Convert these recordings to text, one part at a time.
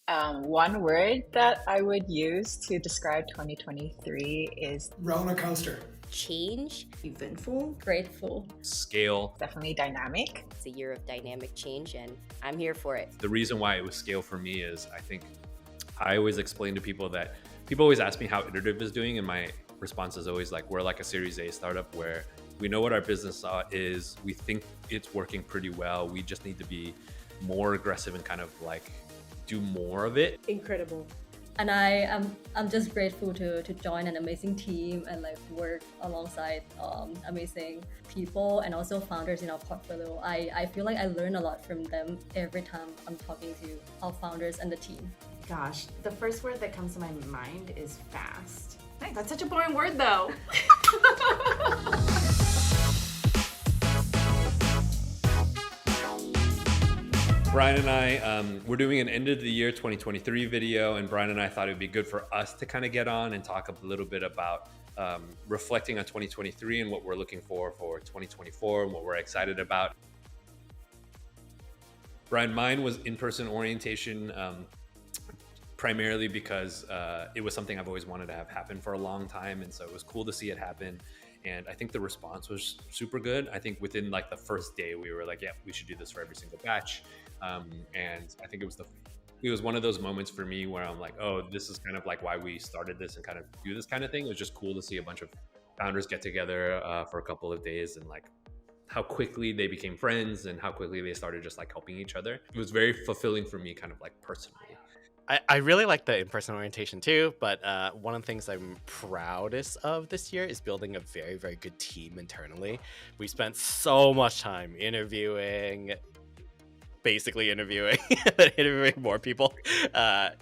One word that I would use to describe 2023 is roller coaster. Change. Eventful. Grateful. Scale. definitely dynamic. It's a year of dynamic change, and I'm here for it. The reason why it was scale for me is I think I always explain to people that people always ask me how Iterative is doing, and my response is always like, we're like a Series A startup where we know what our business is. We think it's working pretty well. We just need to be more aggressive and kind of like do more of it. Incredible. And I'm just grateful to join an amazing team and like work alongside amazing people and also founders in our portfolio. I feel like I learn a lot from them every time I'm talking to our founders and the team. Gosh, the first word that comes to my mind is fast. Nice. That's such a boring word though. Brian and I, we're doing an end of the year 2023 video, and Brian and I thought it would be good for us to kind of get on and talk a little bit about reflecting on 2023 and what we're looking for 2024 and what we're excited about. Brian, mine was in-person orientation, primarily because it was something I've always wanted to have happen for a long time, and so it was cool to see it happen. And I think the response was super good. I think within like the first day, we were like, yeah, we should do this for every single batch. And I think it was one of those moments for me where I'm like, oh, this is kind of like why we started this and kind of do this kind of thing. It was just cool to see a bunch of founders get together for a couple of days and like how quickly they became friends and how quickly they started just like helping each other. It was very fulfilling for me, kind of like personally. I really like the in-person orientation too, but one of the things I'm proudest of this year is building a very, very good team internally. We spent so much time basically interviewing more people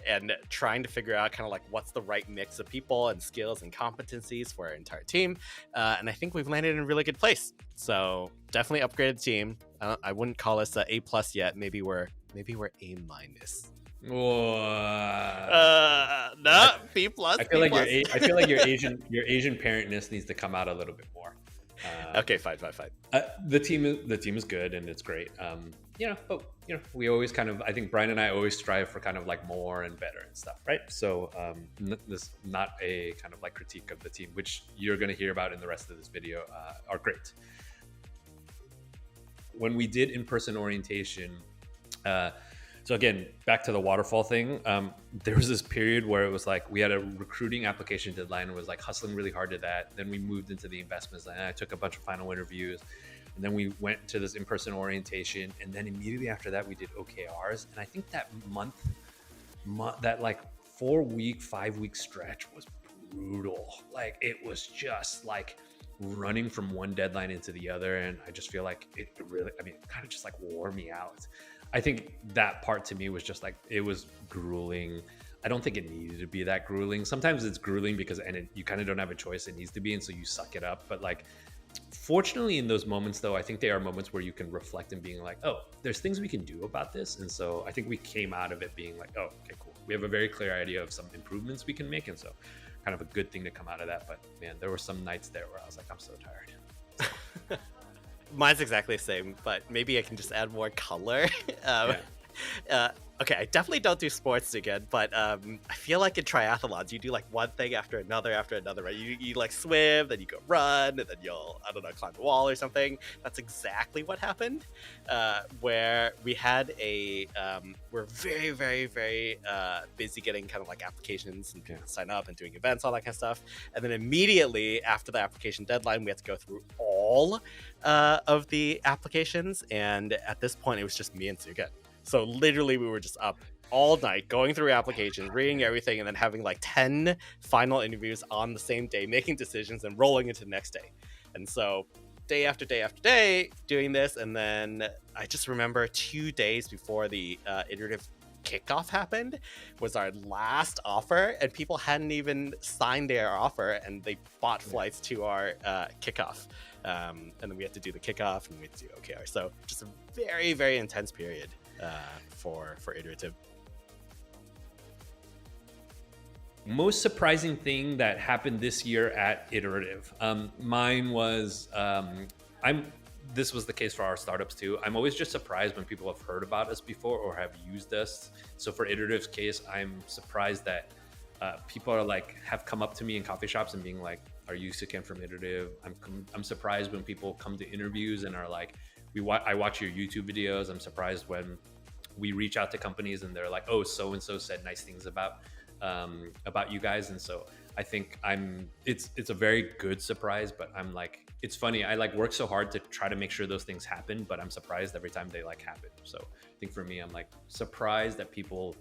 and trying to figure out kind of like what's the right mix of people and skills and competencies for our entire team. And I think we've landed in a really good place. So definitely upgraded team. I wouldn't call us A+ yet. Maybe we're A-. No, B+. I feel like your Asian parentness needs to come out a little bit more. Okay, fine. The team is good and it's great. But we always kind of, I think Brian and I always strive for kind of like more and better and stuff, right? So this not a kind of like critique of the team, which you're going to hear about in the rest of this video, are great. When we did in-person orientation, so again, back to the waterfall thing, there was this period where it was like we had a recruiting application deadline and was like hustling really hard to that. Then we moved into the investments and I took a bunch of final interviews. And then we went to this in-person orientation. And then immediately after that, we did OKRs. And I think that that like 4-week, 5-week stretch was brutal. Like it was just like running from one deadline into the other. And I just feel like it kind of just like wore me out. I think that part to me was just like, it was grueling. I don't think it needed to be that grueling. Sometimes it's grueling because you kind of don't have a choice. It needs to be. And so you suck it up. But like, fortunately in those moments though, I think they are moments where you can reflect and being like, oh, there's things we can do about this. And so I think we came out of it being like, oh, okay, cool. We have a very clear idea of some improvements we can make. And so kind of a good thing to come out of that. But man, there were some nights there where I was like, I'm so tired. Mine's exactly the same, but maybe I can just add more color. Okay, I definitely don't do sports again, but I feel like in triathlons, you do like one thing after another, right? You like swim, then you go run, and then you'll, I don't know, climb a wall or something. That's exactly what happened, where we had we're very, very, very busy getting kind of like applications and sign up and doing events, all that kind of stuff. And then immediately after the application deadline, we had to go through all of the applications. And at this point, it was just me and Hsu Ken. So literally we were just up all night going through applications, reading everything, and then having like 10 final interviews on the same day, making decisions and rolling into the next day. And so day after day after day doing this. And then I just remember 2 days before the iterative kickoff happened was our last offer, and people hadn't even signed their offer and they bought flights to our kickoff. And then we had to do the kickoff and we had to do OKR. So just a very, very intense period for iterative. Most surprising thing that happened this year at iterative, mine was this was the case for our startups too. I'm always just surprised when people have heard about us before or have used us. So for Iterative's case, I'm surprised that people are like, have come up to me in coffee shops and being like, are you Hsu Ken from Iterative? I'm surprised when people come to interviews and are like, I watch your YouTube videos. I'm surprised when we reach out to companies and they're like, oh, so-and-so said nice things about you guys. And so I think it's a very good surprise, but I'm like, it's funny. I like work so hard to try to make sure those things happen, but I'm surprised every time they like happen. So I think for me, I'm like surprised that people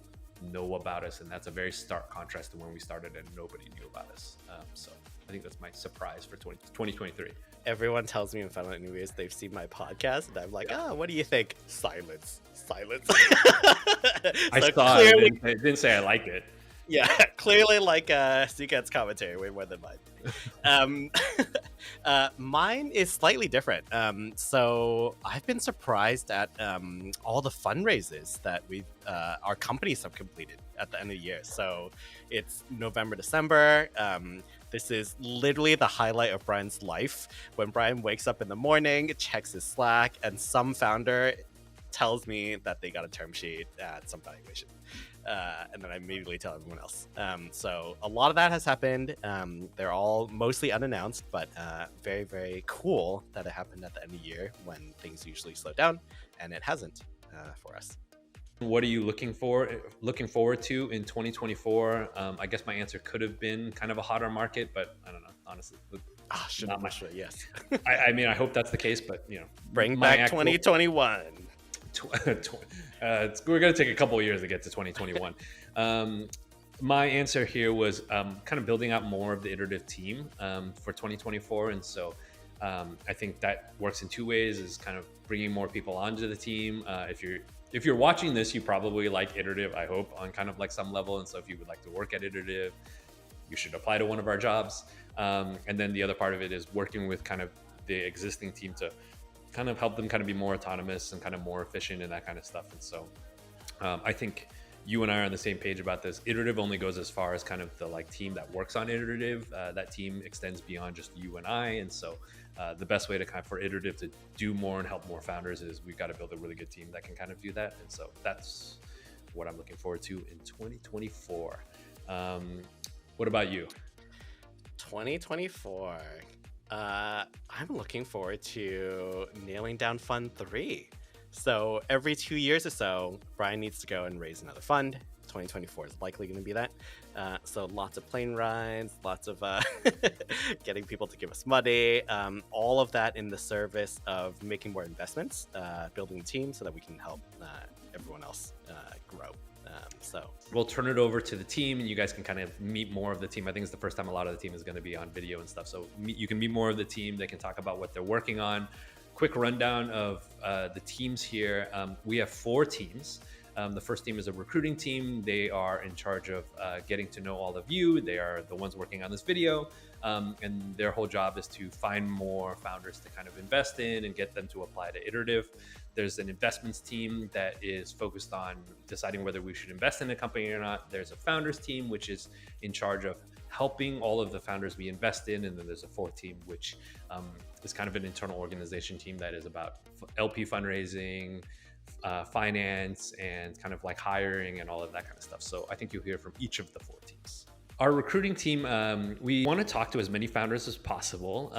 know about us. And that's a very stark contrast to when we started and nobody knew about us. So I think that's my surprise for 2023. Everyone tells me in Final Anyways they've seen my podcast, and I'm like, what do you think? Silence. I So saw clearly, it. It didn't say I liked it. yeah, clearly like Hsu Ken's commentary way more than mine. Mine is slightly different. So I've been surprised at all the fundraisers that our companies have completed at the end of the year. So it's November, December. This is literally the highlight of Brian's life. When Brian wakes up in the morning, checks his Slack, and some founder tells me that they got a term sheet at some valuation. And then I immediately tell everyone else. So a lot of that has happened. They're all mostly unannounced, but very, very cool that it happened at the end of the year when things usually slow down, and it hasn't for us. What are you looking forward to in 2024? I guess my answer could have been kind of a hotter market, but I don't know, honestly. Should have wished it, yes. I mean, I hope that's the case, but Bring back 2021. We're going to take a couple of years to get to 2021. My answer here was kind of building out more of the iterative team for 2024. And so I think that works in two ways, is kind of bringing more people onto the team. If you're watching this, you probably like Iterative, I hope, on kind of like some level. And so if you would like to work at Iterative, you should apply to one of our jobs. And then the other part of it is working with kind of the existing team to kind of help them kind of be more autonomous and kind of more efficient and that kind of stuff. And so I think you and I are on the same page about this. Iterative only goes as far as kind of the like team that works on Iterative. That team extends beyond just you and I. And so the best way to kind of for Iterative to do more and help more founders is we've got to build a really good team that can kind of do that. And so that's what I'm looking forward to in 2024. What about you? 2024. I'm looking forward to nailing down Fund 3. So every 2 years or so, Brian needs to go and raise another fund. 2024 is likely going to be that. So lots of plane rides, lots of getting people to give us money, all of that in the service of making more investments, building a team so that we can help everyone else grow. So we'll turn it over to the team and you guys can kind of meet more of the team. I think it's the first time a lot of the team is going to be on video and stuff. So you can meet more of the team. They can talk about what they're working on. Quick rundown of the teams here. We have 4 teams. The first team is a recruiting team. They are in charge of getting to know all of you. They are the ones working on this video. And their whole job is to find more founders to kind of invest in and get them to apply to Iterative. There's an investments team that is focused on deciding whether we should invest in a company or not. There's a founders team, which is in charge of helping all of the founders we invest in. And then there's a 4th team, which is kind of an internal organization team that is about LP fundraising, finance, and kind of like hiring and all of that kind of stuff. So I think you'll hear from each of the 4 teams. Our recruiting team, we want to talk to as many founders as possible.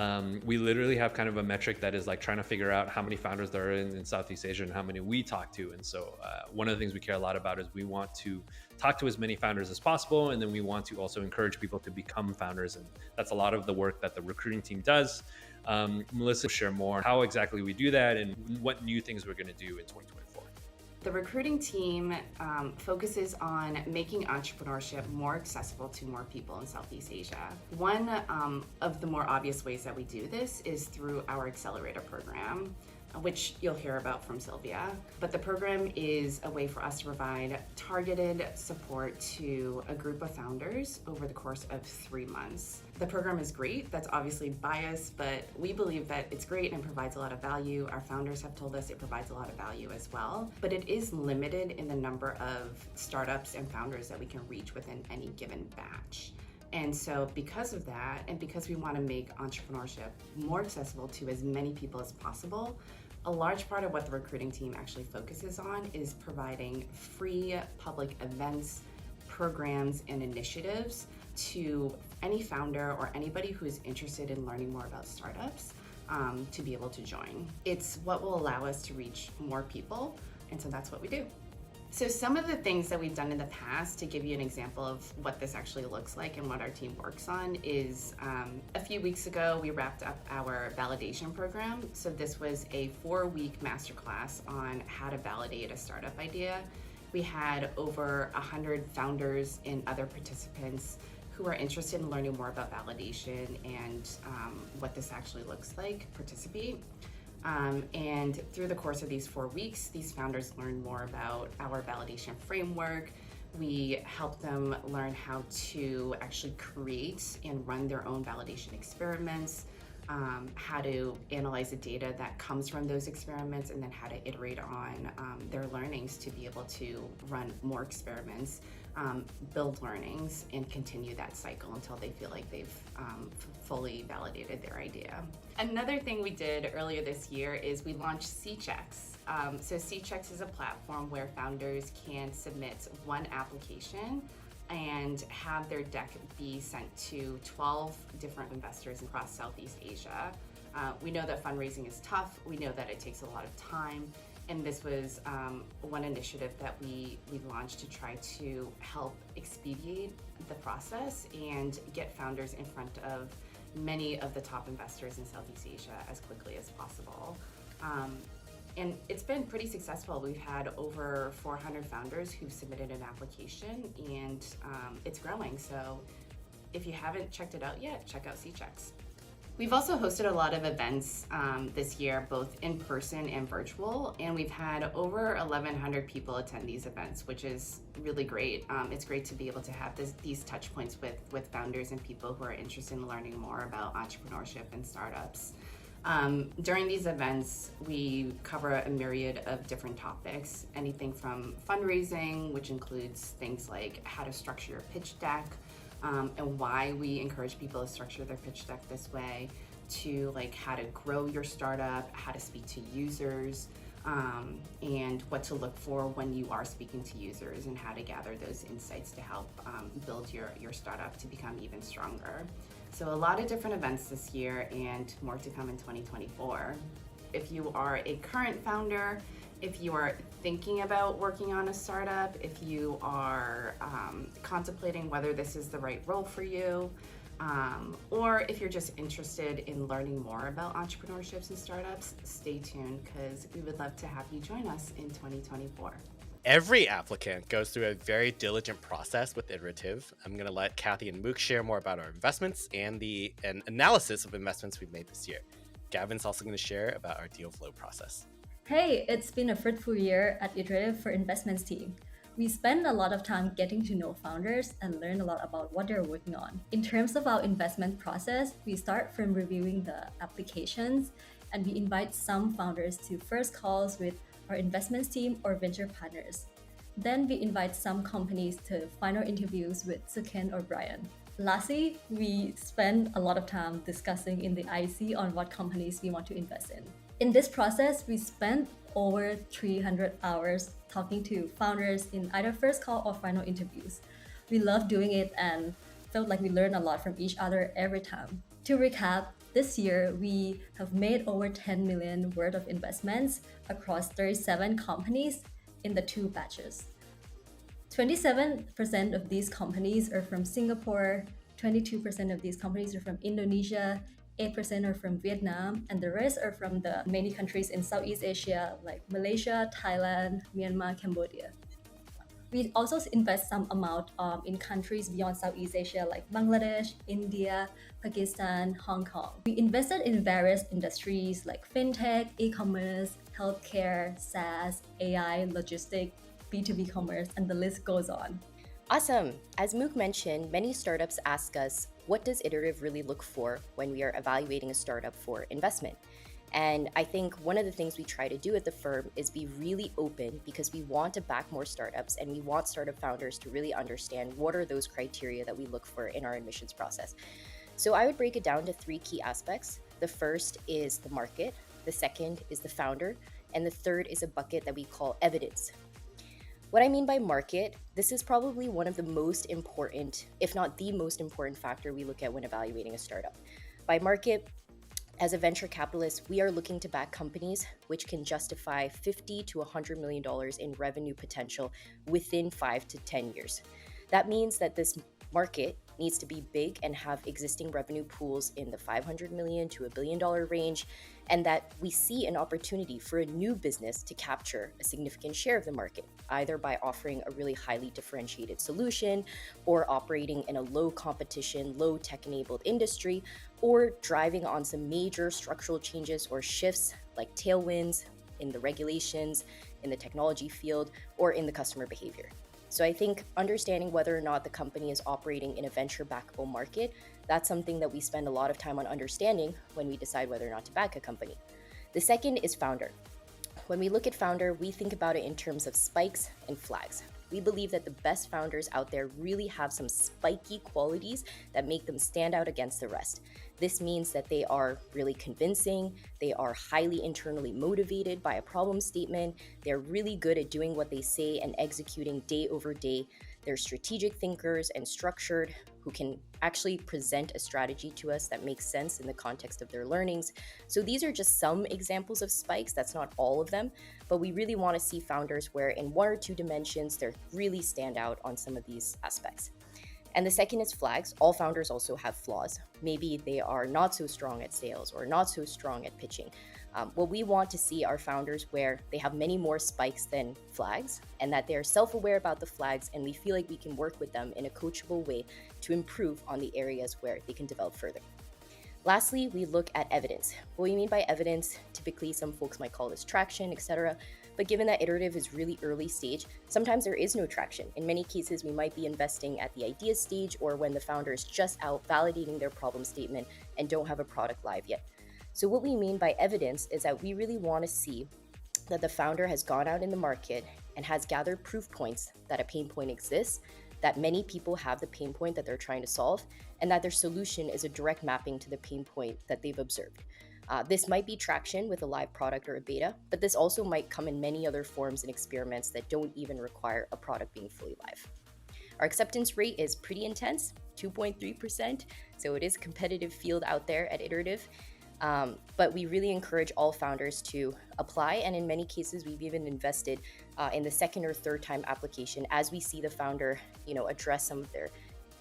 We literally have kind of a metric that is like trying to figure out how many founders there are in Southeast Asia and how many we talk to. And so one of the things we care a lot about is we want to talk to as many founders as possible. And then we want to also encourage people to become founders. And that's a lot of the work that the recruiting team does. Melissa will share more how exactly we do that and what new things we're going to do in 2024. The recruiting team focuses on making entrepreneurship more accessible to more people in Southeast Asia. One of the more obvious ways that we do this is through our accelerator program, which you'll hear about from Sylvia. But the program is a way for us to provide targeted support to a group of founders over the course of 3 months. The program is great. That's obviously biased, but we believe that it's great and provides a lot of value. Our founders have told us it provides a lot of value as well, but it is limited in the number of startups and founders that we can reach within any given batch. And so because of that, and because we want to make entrepreneurship more accessible to as many people as possible, a large part of what the recruiting team actually focuses on is providing free public events, programs, and initiatives to any founder or anybody who is interested in learning more about startups to be able to join. It's what will allow us to reach more people, and so that's what we do. So some of the things that we've done in the past, to give you an example of what this actually looks like and what our team works on, is a few weeks ago we wrapped up our validation program. So this was a 4-week masterclass on how to validate a startup idea. We had over 100 founders and other participants who are interested in learning more about validation and what this actually looks like participate. And through the course of these 4 weeks, these founders learned more about our validation framework. We helped them learn how to actually create and run their own validation experiments, how to analyze the data that comes from those experiments, and then how to iterate on their learnings to be able to run more experiments, build learnings, and continue that cycle until they feel like they've fully validated their idea. Another thing we did earlier this year is we launched C-Checks. So C-Checks is a platform where founders can submit one application and have their deck be sent to 12 different investors across Southeast Asia. We know that fundraising is tough. We know that it takes a lot of time. And this was one initiative that we launched to try to help expedite the process and get founders in front of many of the top investors in Southeast Asia as quickly as possible. And it's been pretty successful. We've had over 400 founders who've submitted an application, and it's growing. So if you haven't checked it out yet, check out C-Checks. We've also hosted a lot of events this year, both in person and virtual, and we've had over 1,100 people attend these events, which is really great. It's great to be able to have these touch points with founders and people who are interested in learning more about entrepreneurship and startups. During these events, we cover a myriad of different topics, anything from fundraising, which includes things like how to structure your pitch deck, and why we encourage people to structure their pitch deck this way, to like how to grow your startup, how to speak to users, and what to look for when you are speaking to users, and how to gather those insights to help build your startup to become even stronger. So a lot of different events this year, and more to come in 2024. If you are a current founder, if you are thinking about working on a startup, if you are contemplating whether this is the right role for you, or if you're just interested in learning more about entrepreneurships and startups, stay tuned, because we would love to have you join us in 2024. Every applicant goes through a very diligent process with Iterative. I'm going to let Kathy and Mook share more about our investments and an analysis of investments we've made this year. Gavin's also going to share about our deal flow process. Hey, it's been a fruitful year at Iterative for Investments team. We spend a lot of time getting to know founders and learn a lot about what they're working on. In terms of our investment process, we start from reviewing the applications, and we invite some founders to first calls with our investments team or venture partners. Then we invite some companies to final interviews with Hsu Ken or Brian. Lastly, we spend a lot of time discussing in the IC on what companies we want to invest in. In this process, we spent over 300 hours talking to founders in either first call or final interviews. We love doing it and felt like we learned a lot from each other every time. To recap, this year, we have made over 10 million worth of investments across 37 companies in the 2 batches. 27% of these companies are from Singapore, 22% of these companies are from Indonesia, 8% are from Vietnam, and the rest are from the many countries in Southeast Asia like Malaysia, Thailand, Myanmar, Cambodia. We also invest some amount in countries beyond Southeast Asia like Bangladesh, India, Pakistan, Hong Kong. We invested in various industries like fintech, e-commerce, healthcare, SaaS, AI, logistics, B2B commerce, and the list goes on. Awesome. As Mook mentioned, many startups ask us, what does Iterative really look for when we are evaluating a startup for investment? And I think one of the things we try to do at the firm is be really open, because we want to back more startups and we want startup founders to really understand what are those criteria that we look for in our admissions process. So I would break it down to 3 key aspects. The first is the market, the second is the founder, and the third is a bucket that we call evidence. What I mean by market, this is probably one of the most important, if not the most important factor we look at when evaluating a startup. By market, as a venture capitalist, we are looking to back companies which can justify $50 to $100 million in revenue potential within 5 to 10 years. That means that this market needs to be big and have existing revenue pools in the $500 million to $1 billion range, and that we see an opportunity for a new business to capture a significant share of the market, either by offering a really highly differentiated solution or operating in a low competition, low tech-enabled industry, or driving on some major structural changes or shifts like tailwinds in the regulations, in the technology field, or in the customer behavior. So I think understanding whether or not the company is operating in a venture backable market, that's something that we spend a lot of time on understanding when we decide whether or not to back a company. The second is founder. When we look at founder, we think about it in terms of spikes and flags. We believe that the best founders out there really have some spiky qualities that make them stand out against the rest. This means that they are really convincing, they are highly internally motivated by a problem statement, they're really good at doing what they say and executing day over day. They're strategic thinkers and structured, who can actually present a strategy to us that makes sense in the context of their learnings. So these are just some examples of spikes, that's not all of them, but we really want to see founders where in 1 or 2 dimensions, they really stand out on some of these aspects. And the second is flags. All founders also have flaws. Maybe they are not so strong at sales or not so strong at pitching. What we want to see are founders where they have many more spikes than flags, and that they're self-aware about the flags, and we feel like we can work with them in a coachable way to improve on the areas where they can develop further. Lastly, we look at evidence. What we mean by evidence, typically some folks might call this traction, etc. But given that iterative is really early stage, sometimes there is no traction. In many cases, we might be investing at the idea stage or when the founder is just out validating their problem statement and don't have a product live yet. So what we mean by evidence is that we really want to see that the founder has gone out in the market and has gathered proof points that a pain point exists, that many people have the pain point that they're trying to solve, and that their solution is a direct mapping to the pain point that they've observed. This might be traction with a live product or a beta, but this also might come in many other forms and experiments that don't even require a product being fully live. Our acceptance rate is pretty intense, 2.3%, so it is a competitive field out there at Iterative. But we really encourage all founders to apply, and in many cases we've even invested in the second or third time application as we see the founder address some of their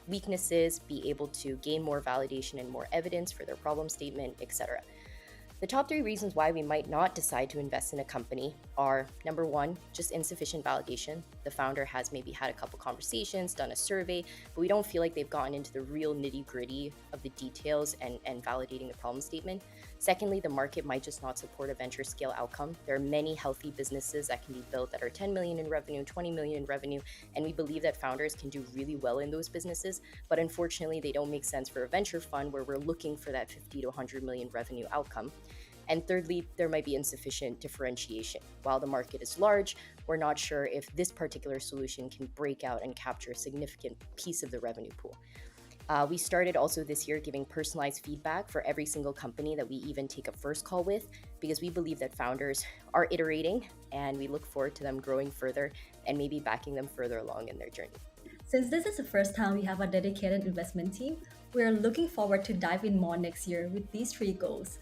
weaknesses, be able to gain more validation and more evidence for their problem statement, etc. The top 3 reasons why we might not decide to invest in a company are, number 1, just insufficient validation. The founder has maybe had a couple conversations, done a survey, but we don't feel like they've gotten into the real nitty-gritty of the details and validating the problem statement. Secondly, the market might just not support a venture scale outcome. There are many healthy businesses that can be built that are 10 million in revenue, 20 million in revenue, and we believe that founders can do really well in those businesses, but unfortunately they don't make sense for a venture fund where we're looking for that 50 to 100 million revenue outcome. And thirdly, there might be insufficient differentiation. While the market is large, we're not sure if this particular solution can break out and capture a significant piece of the revenue pool. We started also this year giving personalized feedback for every single company that we even take a first call with, because we believe that founders are iterating and we look forward to them growing further and maybe backing them further along in their journey. Since this is the first time we have a dedicated investment team, we're looking forward to dive in more next year with these 3 goals.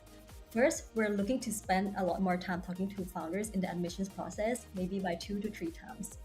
First, we're looking to spend a lot more time talking to founders in the admissions process, maybe by 2 to 3 times.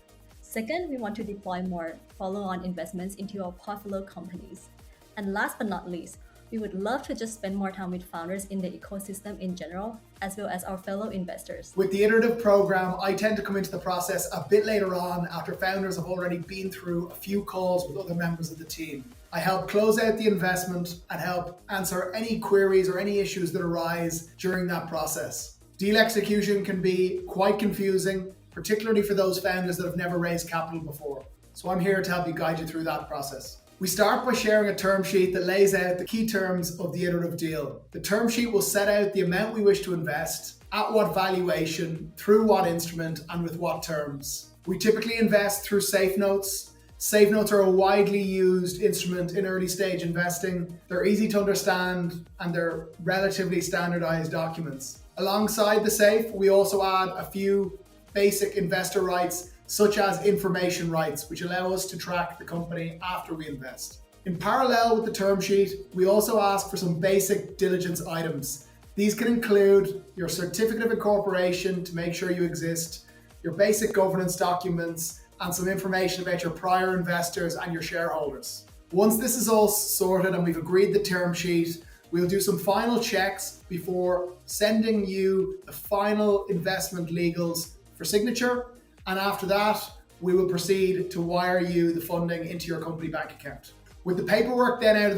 Second, we want to deploy more follow-on investments into our portfolio companies. And last but not least, we would love to just spend more time with founders in the ecosystem in general, as well as our fellow investors. With the iterative program, I tend to come into the process a bit later on after founders have already been through a few calls with other members of the team. I help close out the investment and help answer any queries or any issues that arise during that process. Deal execution can be quite confusing, particularly for those founders that have never raised capital before. So I'm here to help you guide you through that process. We start by sharing a term sheet that lays out the key terms of the iterative deal. The term sheet will set out the amount we wish to invest, at what valuation, through what instrument, and with what terms. We typically invest through safe notes. Safe notes are a widely used instrument in early stage investing. They're easy to understand and they're relatively standardized documents. Alongside the safe, we also add a few basic investor rights, such as information rights, which allow us to track the company after we invest. In parallel with the term sheet, we also ask for some basic diligence items. These can include your certificate of incorporation to make sure you exist, your basic governance documents, and some information about your prior investors and your shareholders. Once this is all sorted and we've agreed the term sheet, we'll do some final checks before sending you the final investment legals for signature. And after that, we will proceed to wire you the funding into your company bank account. With the paperwork then out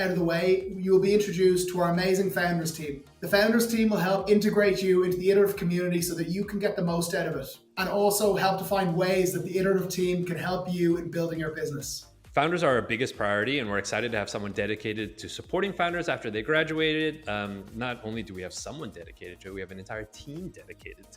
of the way, you will be introduced to our amazing founders team. The founders team will help integrate you into the iterative community so that you can get the most out of it, and also help to find ways that the iterative team can help you in building your business. Founders are our biggest priority, and we're excited to have someone dedicated to supporting founders after they graduated. Not only do we have someone dedicated to it, we have an entire team dedicated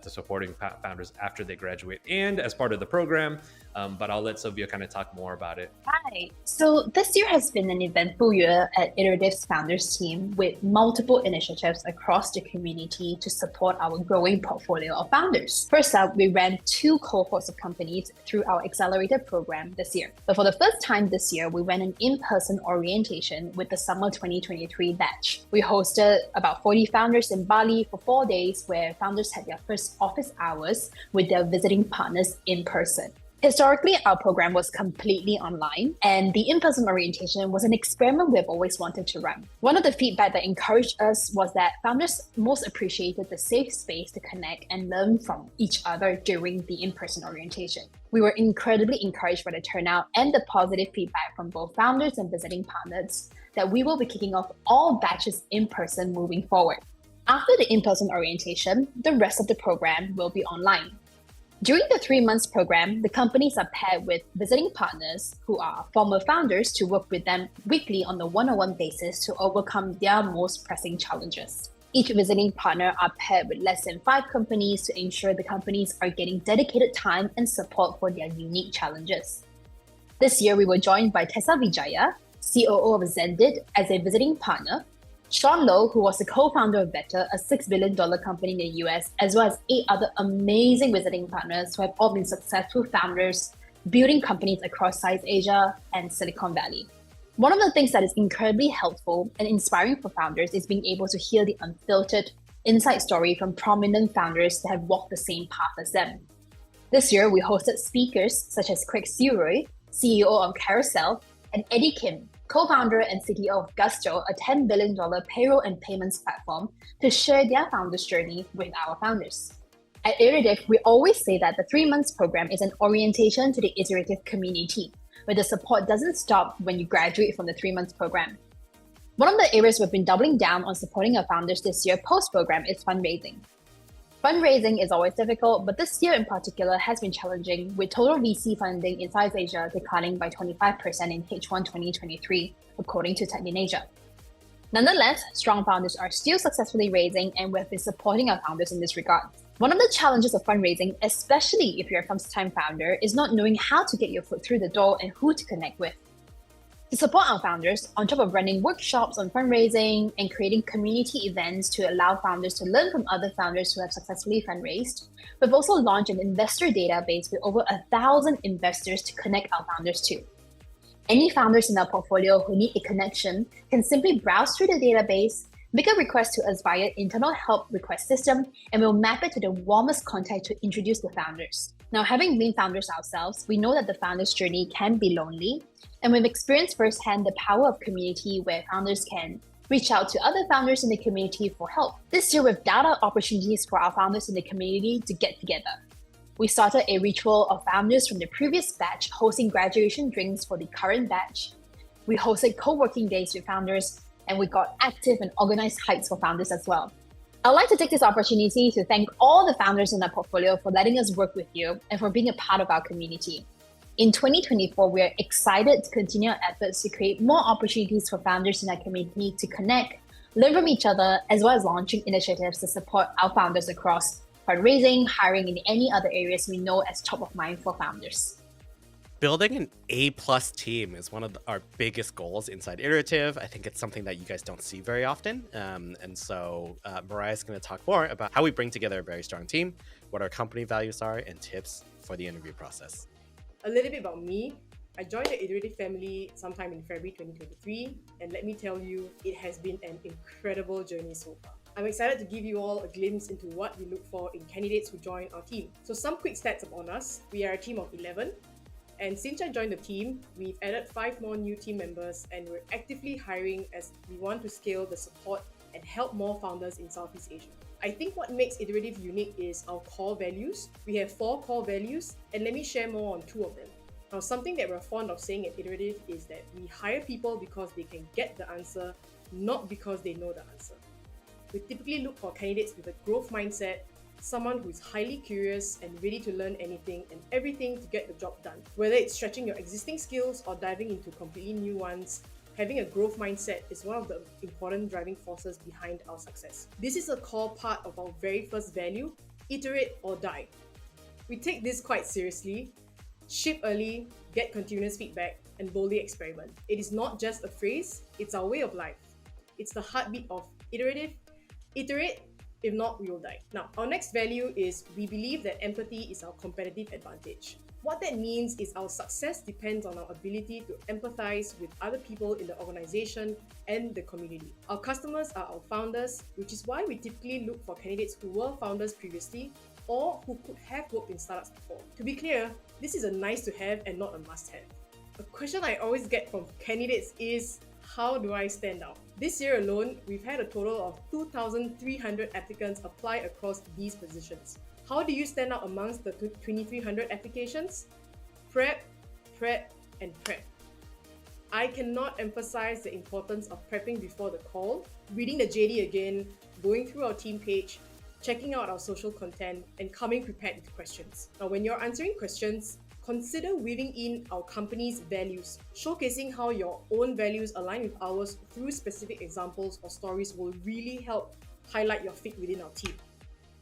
to supporting founders after they graduate and as part of the program. But I'll let Sylvia kind of talk more about it. Hi. So this year has been an eventful year at Iterative's founders team with multiple initiatives across the community to support our growing portfolio of founders. First up, we ran 2 cohorts of companies through our accelerator program this year. But for the first time this year, we ran an in-person orientation with the summer 2023 batch. We hosted about 40 founders in Bali for 4 days, where founders had their first office hours with their visiting partners in person. Historically, our program was completely online, and the in-person orientation was an experiment we've always wanted to run. One of the feedback that encouraged us was that founders most appreciated the safe space to connect and learn from each other during the in-person orientation. We were incredibly encouraged by the turnout and the positive feedback from both founders and visiting partners that we will be kicking off all batches in person moving forward. After the in-person orientation, the rest of the program will be online. During the 3 months program, the companies are paired with visiting partners who are former founders to work with them weekly on a one-on-one basis to overcome their most pressing challenges. Each visiting partner are paired with less than 5 companies to ensure the companies are getting dedicated time and support for their unique challenges. This year, we were joined by Tessa Vijaya, COO of Zendit, as a visiting partner, Sean Lowe, who was the co-founder of Better, a $6 billion company in the US, as well as 8 other amazing visiting partners who have all been successful founders building companies across Southeast Asia and Silicon Valley. One of the things that is incredibly helpful and inspiring for founders is being able to hear the unfiltered inside story from prominent founders that have walked the same path as them. This year, we hosted speakers such as Craig Seroy, CEO of Carousel, and Eddie Kim, co-founder and CTO of Gusto, a $10 billion payroll and payments platform, to share their founders' journey with our founders. At Iterative, we always say that the 3 months program is an orientation to the Iterative community, where the support doesn't stop when you graduate from the 3 months program. One of the areas we've been doubling down on supporting our founders this year post-program is fundraising. Fundraising is always difficult, but this year in particular has been challenging, with total VC funding in Southeast Asia declining by 25% in H1 2023, according to Tech in Asia. Nonetheless, strong founders are still successfully raising, and we've been supporting our founders in this regard. One of the challenges of fundraising, especially if you're a first-time founder, is not knowing how to get your foot through the door and who to connect with. To support our founders, on top of running workshops on fundraising and creating community events to allow founders to learn from other founders who have successfully fundraised, we've also launched an investor database with over 1,000 investors to connect our founders to. Any founders in our portfolio who need a connection can simply browse through the database, make a request to us via internal help request system, and we'll map it to the warmest contact to introduce the founders. Now, having been founders ourselves, we know that the founder's journey can be lonely, and we've experienced firsthand the power of community where founders can reach out to other founders in the community for help. This year, we've dialed out opportunities for our founders in the community to get together. We started a ritual of founders from the previous batch hosting graduation drinks for the current batch. We hosted co-working days with founders, and we got active and organized hikes for founders as well. I'd like to take this opportunity to thank all the founders in our portfolio for letting us work with you and for being a part of our community. In 2024, we are excited to continue our efforts to create more opportunities for founders in our community to connect, learn from each other, as well as launching initiatives to support our founders across fundraising, hiring, and any other areas we know as top of mind for founders. Building an A-plus team is one of our biggest goals inside Iterative. I think it's something that you guys don't see very often. And so Mariah's going to talk more about how we bring together a very strong team, what our company values are, and tips for the interview process. A little bit about me. I joined the Iterative family sometime in February 2023, and let me tell you, it has been an incredible journey so far. I'm excited to give you all a glimpse into what we look for in candidates who join our team. So some quick stats upon us. We are a team of 11. And since I joined the team, we've added 5 more new team members, and we're actively hiring as we want to scale the support and help more founders in Southeast Asia. I think what makes Iterative unique is our core values. We have 4 core values, and let me share more on 2 of them. Now, something that we're fond of saying at Iterative is that we hire people because they can get the answer, not because they know the answer. We typically look for candidates with a growth mindset, someone who is highly curious and ready to learn anything and everything to get the job done. Whether it's stretching your existing skills or diving into completely new ones, having a growth mindset is one of the important driving forces behind our success. This is a core part of our very first value, iterate or die. We take this quite seriously. Ship early, get continuous feedback, and boldly experiment. It is not just a phrase, it's our way of life. It's the heartbeat of Iterative. Iterate, if not, we will die. Now, our next value is we believe that empathy is our competitive advantage. What that means is our success depends on our ability to empathize with other people in the organization and the community. Our customers are our founders, which is why we typically look for candidates who were founders previously or who could have worked in startups before. To be clear, this is a nice to have and not a must have. A question I always get from candidates is, how do I stand out? This year alone, we've had a total of 2,300 applicants apply across these positions. How do you stand out amongst the 2,300 applications? Prep, prep, and prep. I cannot emphasize the importance of prepping before the call, reading the JD again, going through our team page, checking out our social content, and coming prepared with questions. Now, when you're answering questions, consider weaving in our company's values. Showcasing how your own values align with ours through specific examples or stories will really help highlight your fit within our team.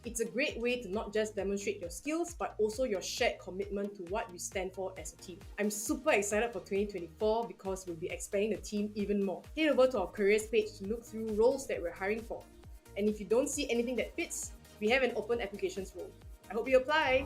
It's a great way to not just demonstrate your skills, but also your shared commitment to what you stand for as a team. I'm super excited for 2024 because we'll be expanding the team even more. Head over to our careers page to look through roles that we're hiring for. And if you don't see anything that fits, we have an open applications role. I hope you apply!